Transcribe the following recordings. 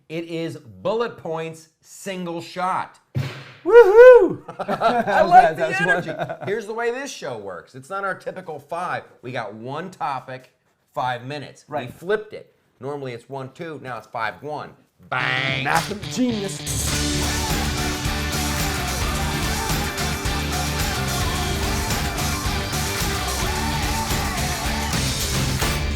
It is BulletPoints Single Shot. Woohoo! I like the energy. Here's the way this show works. It's not our typical 5. We got one topic, 5 minutes. Right. We flipped it. Normally it's 1-2. Now it's 5-1. Bang! Math of genius.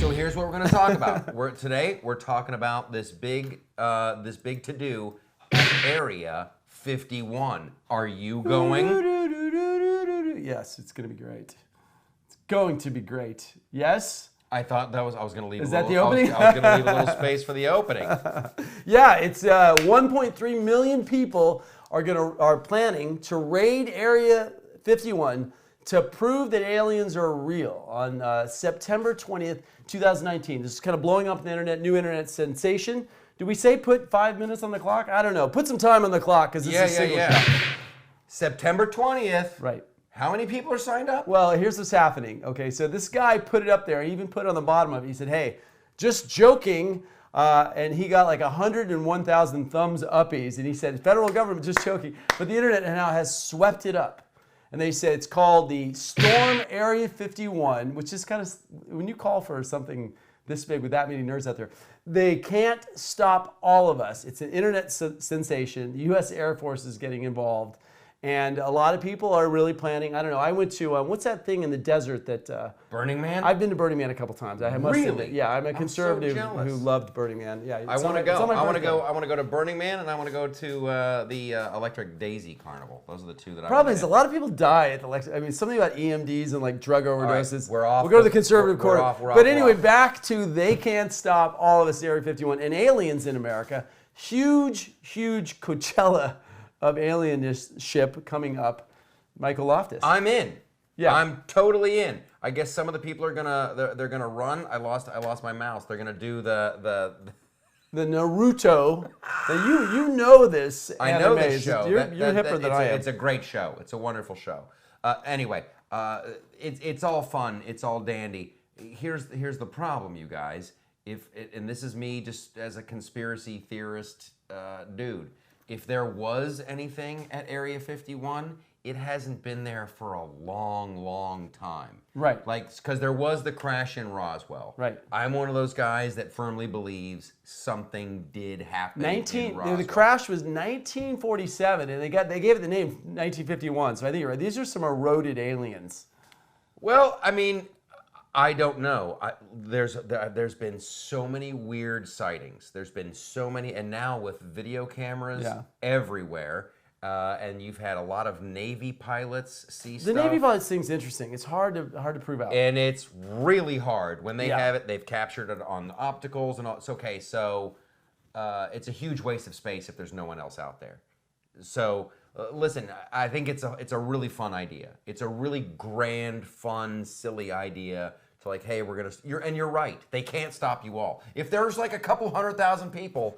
So here's what we're going to talk about. Today we're talking about this big to-do at Area 51. Are you going? Yes, it's going to be great. It's going to be great. Yes? I thought I was going to leave. Is that the opening? I was going to leave a little space for the opening. Yeah, it's 1.3 million people are planning to raid Area 51 to prove that aliens are real on September 20th, 2019. This is kind of blowing up the internet, new internet sensation. Did we say put 5 minutes on the clock? I don't know. Put some time on the clock because this is a single shot. September 20th. Right. How many people are signed up? Well, here's what's happening. Okay, so this guy put it up there. He even put it on the bottom of it. He said, hey, just joking. And he got like 101,000 thumbs uppies. And he said, federal government just joking. But the internet now has swept it up. And they said it's called the Storm Area 51, which is kind of, when you call for something this big with that many nerds out there, they can't stop all of us. It's an internet sensation. The U.S. Air Force is getting involved. And a lot of people are really planning. I don't know. I went to, what's that thing in the desert that... Burning Man? I've been to Burning Man a couple times. Really? Yeah, I'm a conservative so who loved Burning Man. Yeah, I want to go. I want to go to Burning Man, and I want to go to the Electric Daisy Carnival. Those are the two that I Problem is, a lot of people die at the I mean, something about EMDs and like drug overdoses. Right, we're off. We'll go to the conservative corner. But anyway, off. Back to they can't stop all of us, Area 51. And aliens in America. Huge, huge Coachella of alienship coming up. Michael Loftus. I'm in. Yeah. I'm totally in. I guess some of the people are they're gonna run. I lost my mouse. They're gonna do the Naruto. Now you know this. I know this show. You're hipper than I am. It's a great show. It's a wonderful show. Anyway, it's all fun. It's all dandy. Here's the problem, you guys. And this is me just as a conspiracy theorist dude. If there was anything at Area 51, it hasn't been there for a long, long time. Right. Like, because there was the crash in Roswell. Right. I'm one of those guys that firmly believes something did happen in Roswell. The crash was 1947, and they gave it the name 1951. So I think you're right. These are some eroded aliens. Well, I mean, I don't know. There's been so many weird sightings. There's been so many, and now with video cameras everywhere, and you've had a lot of Navy pilots see stuff. The Navy pilots thing's interesting. It's hard to prove out. And it's really hard when they have it. They've captured it on the opticals and all. It's okay. So it's a huge waste of space if there's no one else out there. So. Listen, I think it's a really fun idea. It's a really grand, fun, silly idea to like, hey, you're right. They can't stop you all. If there's like a couple 100,000 people,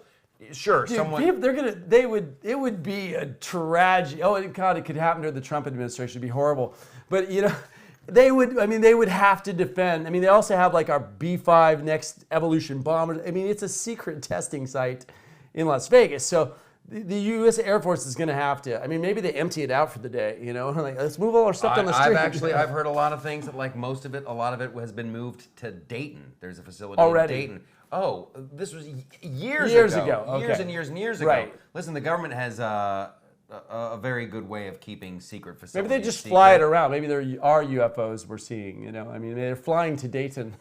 sure, Dude, someone. It would be a tragedy. Oh, God, it could happen to the Trump administration. It'd be horrible. But they would have to defend. I mean, they also have like our B-5 next evolution bomber. I mean, it's a secret testing site in Las Vegas. So. The U.S. Air Force is going to have to. I mean, maybe they empty it out for the day. Like, let's move all our stuff down the street. I've heard a lot of things that like a lot of it has been moved to Dayton. There's a facility already in Dayton. Oh, this was years ago. Okay. Years and years and years ago. Right. Listen, the government has a very good way of keeping secret facilities. Maybe they just fly it around. Maybe there are UFOs we're seeing. I mean, they're flying to Dayton.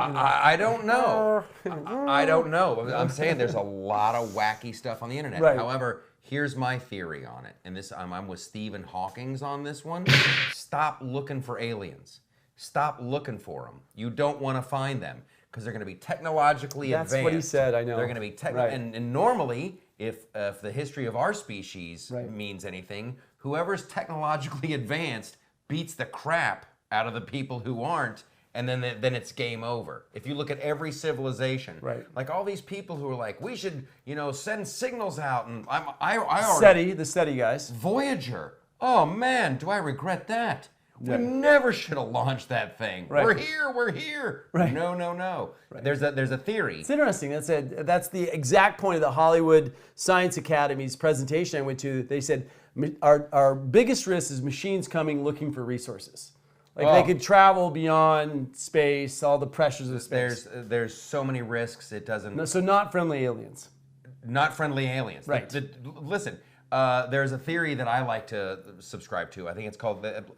I don't know. I don't know. I'm saying there's a lot of wacky stuff on the internet. Right. However, here's my theory on it. And I'm with Stephen Hawking's on this one. Stop looking for aliens. Stop looking for them. You don't want to find them because they're going to be technologically advanced. That's what he said, I know. They're going to be and normally, if the history of our species means anything, whoever's technologically advanced beats the crap out of the people who aren't. And then it's game over. If you look at every civilization, like all these people who are like, we should, send signals out, and I already the SETI guys. Voyager. Oh man, do I regret that? We never should have launched that thing. Right. We're here. Right. No. Right. There's a theory. It's interesting. That's the exact point of the Hollywood Science Academy's presentation I went to. They said our biggest risk is machines coming looking for resources. Like they could travel beyond space, all the pressures of space. There's so many risks. It doesn't. No, so not friendly aliens. Not friendly aliens. Right. Listen, there's a theory that I like to subscribe to. I think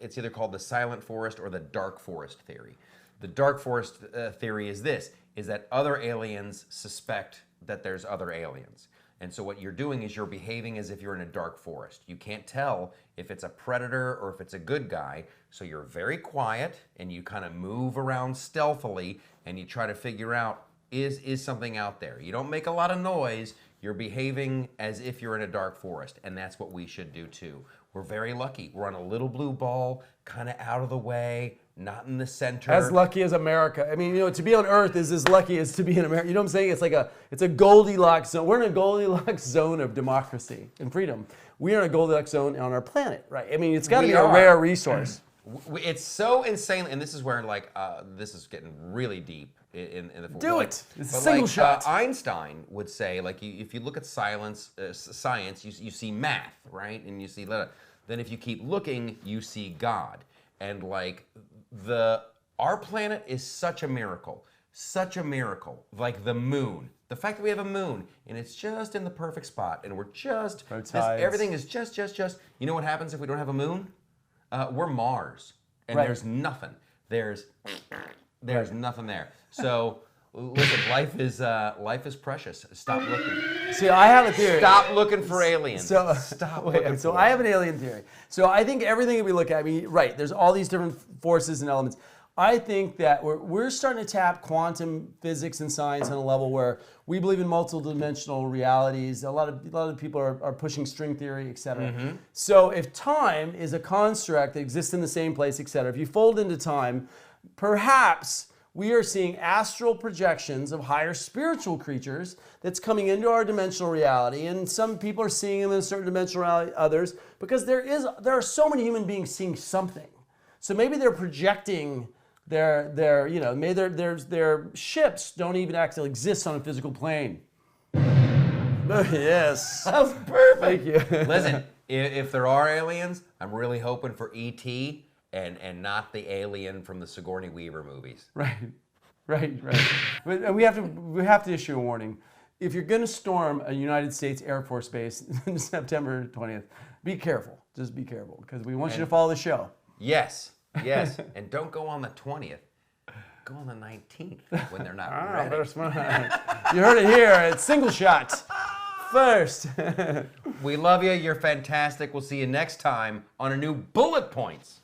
it's either called the silent forest or the dark forest theory. The dark forest theory is that other aliens suspect that there's other aliens. And so what you're doing is you're behaving as if you're in a dark forest. You can't tell if it's a predator or if it's a good guy, so you're very quiet and you kind of move around stealthily and you try to figure out, is something out there? You don't make a lot of noise. You're behaving as if you're in a dark forest, and that's what we should do too. We're very lucky. We're on a little blue ball, kind of out of the way, not in the center. As lucky as America. I mean, to be on Earth is as lucky as to be in America. You know what I'm saying? It's a Goldilocks zone. We're in a Goldilocks zone of democracy and freedom. We are in a Goldilocks zone on our planet, right? I mean, it's got to be a rare resource. It's so insane, and this is where this is getting really deep in the. Do it. It's a single shot. Einstein would say, if you look at science, you see math, right? And you see then if you keep looking, you see God, and our planet is such a miracle, like the moon. The fact that we have a moon and it's just in the perfect spot, and we're just everything is just. You know what happens if we don't have a moon? We're Mars, and there's nothing. There's nothing there. So listen, life is precious. Stop looking. See, I have a theory. Stop looking for aliens. Stop looking. So I have an alien theory. So I think everything that we look at, there's all these different forces and elements. I think that we're starting to tap quantum physics and science on a level where we believe in multiple-dimensional realities. A lot of people are pushing string theory, et cetera. Mm-hmm. So if time is a construct that exists in the same place, et cetera, if you fold into time, perhaps we are seeing astral projections of higher spiritual creatures that's coming into our dimensional reality. And some people are seeing them in a certain dimensional reality, others, because there are so many human beings seeing something. So maybe they're projecting maybe their ships don't even actually exist on a physical plane. Yes. That was perfect. Thank you. Listen, if there are aliens, I'm really hoping for E.T. and not the alien from the Sigourney Weaver movies. Right. But we have to issue a warning. If you're going to storm a United States Air Force base on September 20th, be careful. Just be careful, because we want you to follow the show. Yes. And don't go on the 20th. Go on the 19th when they're not ready. You heard it here. It's Single Shot first. We love you. You're fantastic. We'll see you next time on a new Bullet Points.